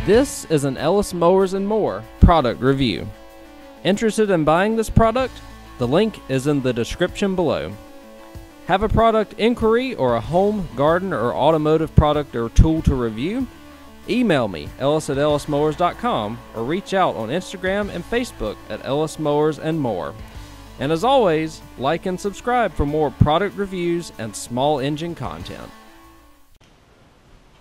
This is an Ellis Mowers and More product review. Interested in buying this product? The link is in the description below. Have a product inquiry or a home, garden, or automotive product or tool to review? Email me, ellis@ellismowers.com, or reach out on Instagram and Facebook at Ellis Mowers and More. And as always, like and subscribe for more product reviews and small engine content.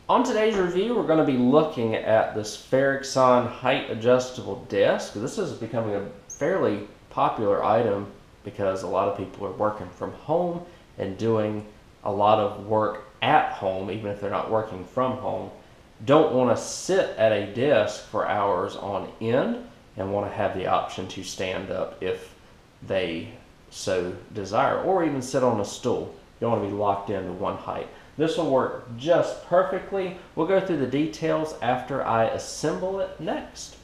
On today's review, we're going to be looking at this Farexon height adjustable desk. This is becoming a fairly popular item because a lot of people are working from home and doing a lot of work at home, even if they're not working from home. Don't want to sit at a desk for hours on end and want to have the option to stand up if they so desire, or even sit on a stool. You don't want to be locked into one height. This will work just perfectly. We'll go through the details after I assemble it next.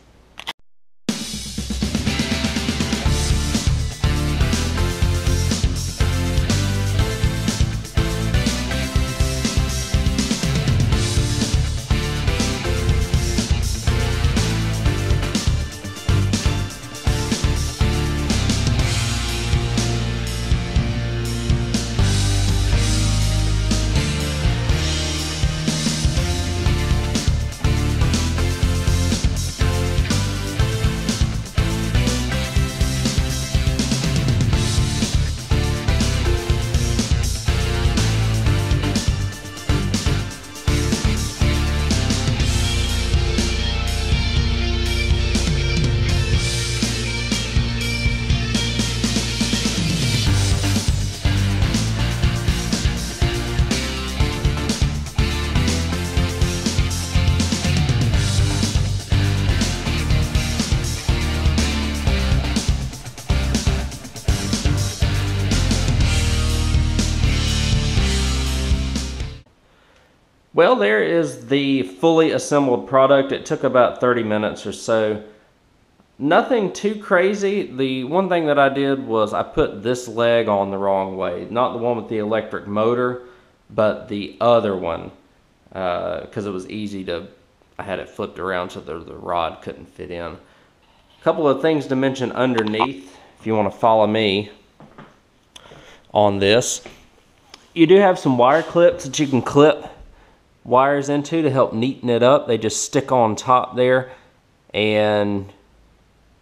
Well, there is the fully assembled product. It took about 30 minutes or so. Nothing too crazy. The one thing that I did was I put this leg on the wrong way. Not the one with the electric motor, but the other one. Because it was easy to, I had it flipped around so the rod couldn't fit in. A couple of things to mention underneath, if you want to follow me on this. You do have some wire clips that you can clip wires into to help neaten it up. They just stick on top there, and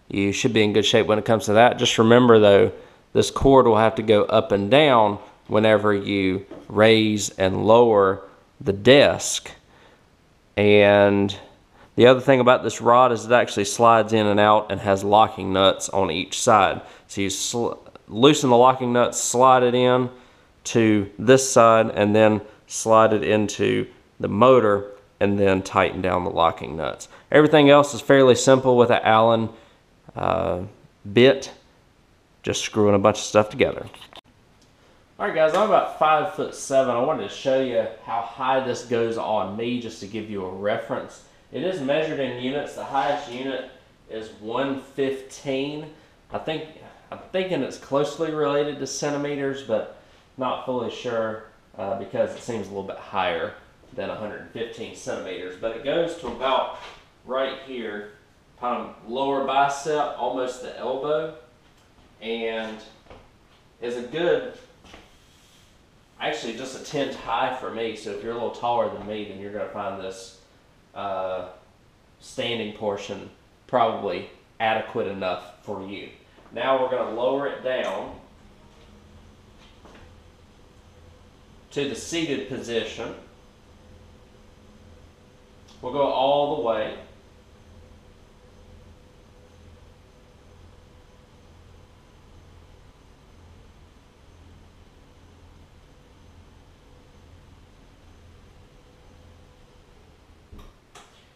you should be in good shape when it comes to that. Just remember though, this cord will have to go up and down whenever you raise and lower the desk. And the other thing about this rod is it actually slides in and out and has locking nuts on each side. So you loosen the locking nuts, slide it in to this side, and then slide it into the motor, and then tighten down the locking nuts. Everything else is fairly simple with an Allen bit, just screwing a bunch of stuff together. Alright guys, I'm about 5'7". I wanted to show you how high this goes on me, just to give you a reference. It is measured in units. The highest unit is 115. I'm thinking it's closely related to centimeters, but not fully sure because it seems a little bit higher than 115 centimeters, but it goes to about right here, kind of lower bicep, almost the elbow, and is a good, actually just a 10 high for me. So if you're a little taller than me, then you're going to find this standing portion probably adequate enough for you. Now we're going to lower it down to the seated position. We'll go all the way.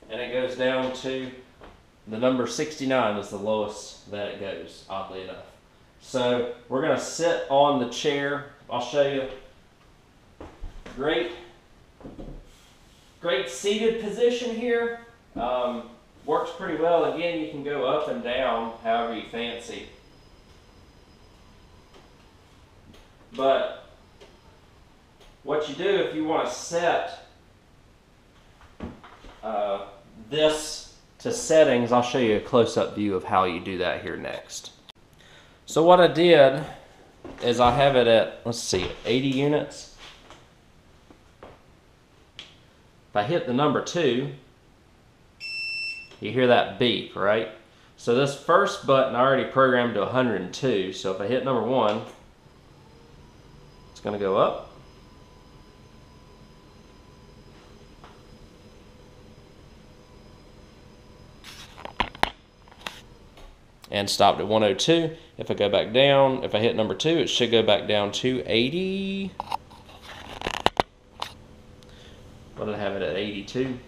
And it goes down to the number 69 is the lowest that it goes, oddly enough. So we're going to sit on the chair. I'll show you. Great seated position here. Works pretty well. Again, you can go up and down however you fancy. But what you do if you want to set this to settings, I'll show you a close-up view of how you do that here next. So what I did is I have it at, let's see, 80 units. If I hit the number 2, you hear that beep, right? So this first button I already programmed to 102, so if I hit number 1, it's going to go up. And stopped at 102. If I go back down, if I hit number 2, it should go back down to 80. What did I have it at? 82.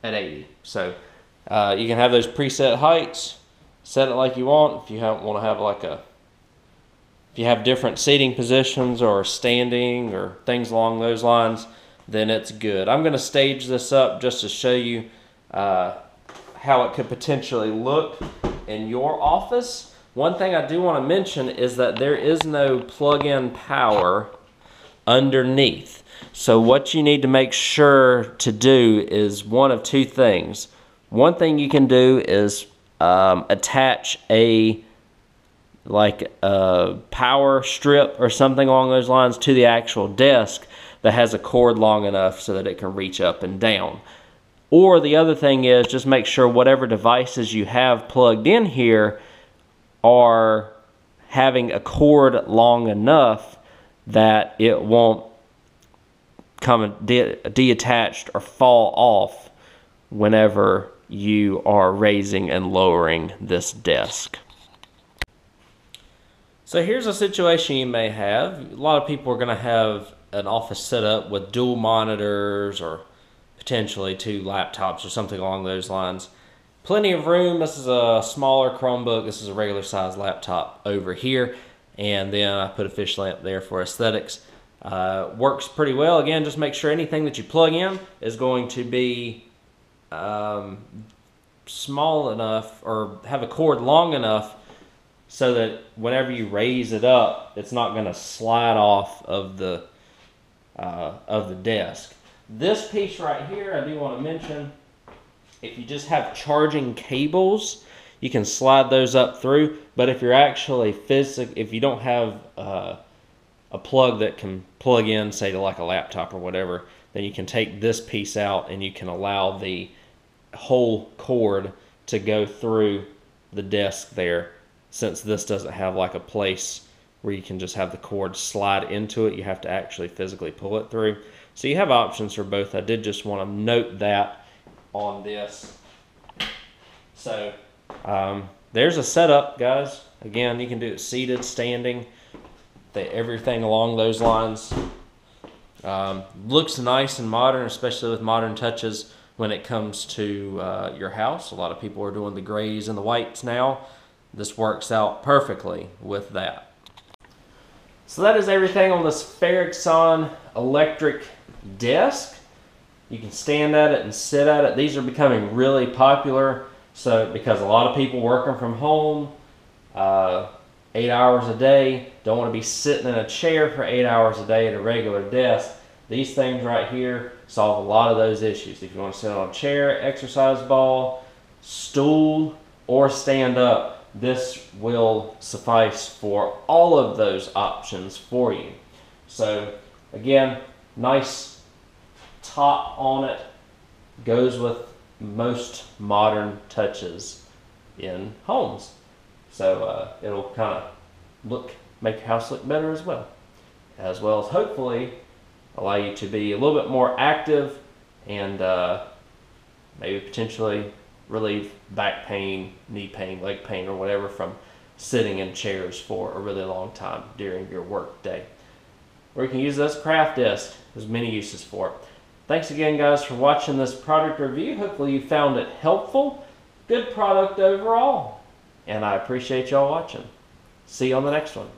At 80. So you can have those preset heights, set it like you want. If you want to have like if you have different seating positions or standing or things along those lines, then it's good. I'm going to stage this up just to show you how it could potentially look in your office. One thing I do want to mention is that there is no plug-in power underneath. So what you need to make sure to do is one of two things. One thing you can do is attach a power strip or something along those lines to the actual desk that has a cord long enough so that it can reach up and down. Or the other thing is just make sure whatever devices you have plugged in here are having a cord long enough that it won't come detached or fall off whenever you are raising and lowering this desk. So here's a situation you may have. A lot of people are going to have an office set up with dual monitors or potentially 2 laptops or something along those lines. Plenty of room. This is a smaller Chromebook. This is a regular size laptop over here. And then I put a fish lamp there for aesthetics. Works pretty well. Again, just make sure anything that you plug in is going to be small enough or have a cord long enough so that whenever you raise it up, it's not going to slide off of the desk. This piece right here, I do want to mention, if you just have charging cables, you can slide those up through. But if you're actually if you don't have a plug that can plug in, say to like a laptop or whatever, then you can take this piece out and you can allow the whole cord to go through the desk there. Since this doesn't have like a place where you can just have the cord slide into it, you have to actually physically pull it through. So you have options for both. I did just want to note that on this. So there's a setup, guys. Again, you can do it seated, standing, everything along those lines. Looks nice and modern, especially with modern touches when it comes to your house. A lot of people are doing the grays and the whites now. This works out perfectly with that. So that is everything on this Farexon electric desk. You can stand at it and sit at it. These are becoming really popular because a lot of people working from home 8 hours a day don't want to be sitting in a chair for 8 hours a day at a regular desk. These things right here solve a lot of those issues. If you want to sit on a chair, exercise ball, stool, or stand up, this will suffice for all of those options for you. So again, nice top on it, goes with most modern touches in homes. So it'll kind of make your house look better as well as hopefully allow you to be a little bit more active and maybe potentially relieve back pain, knee pain, leg pain, or whatever from sitting in chairs for a really long time during your work day. Or you can use this craft desk. There's many uses for it. Thanks again, guys, for watching this product review. Hopefully you found it helpful. Good product overall. And I appreciate y'all watching. See you on the next one.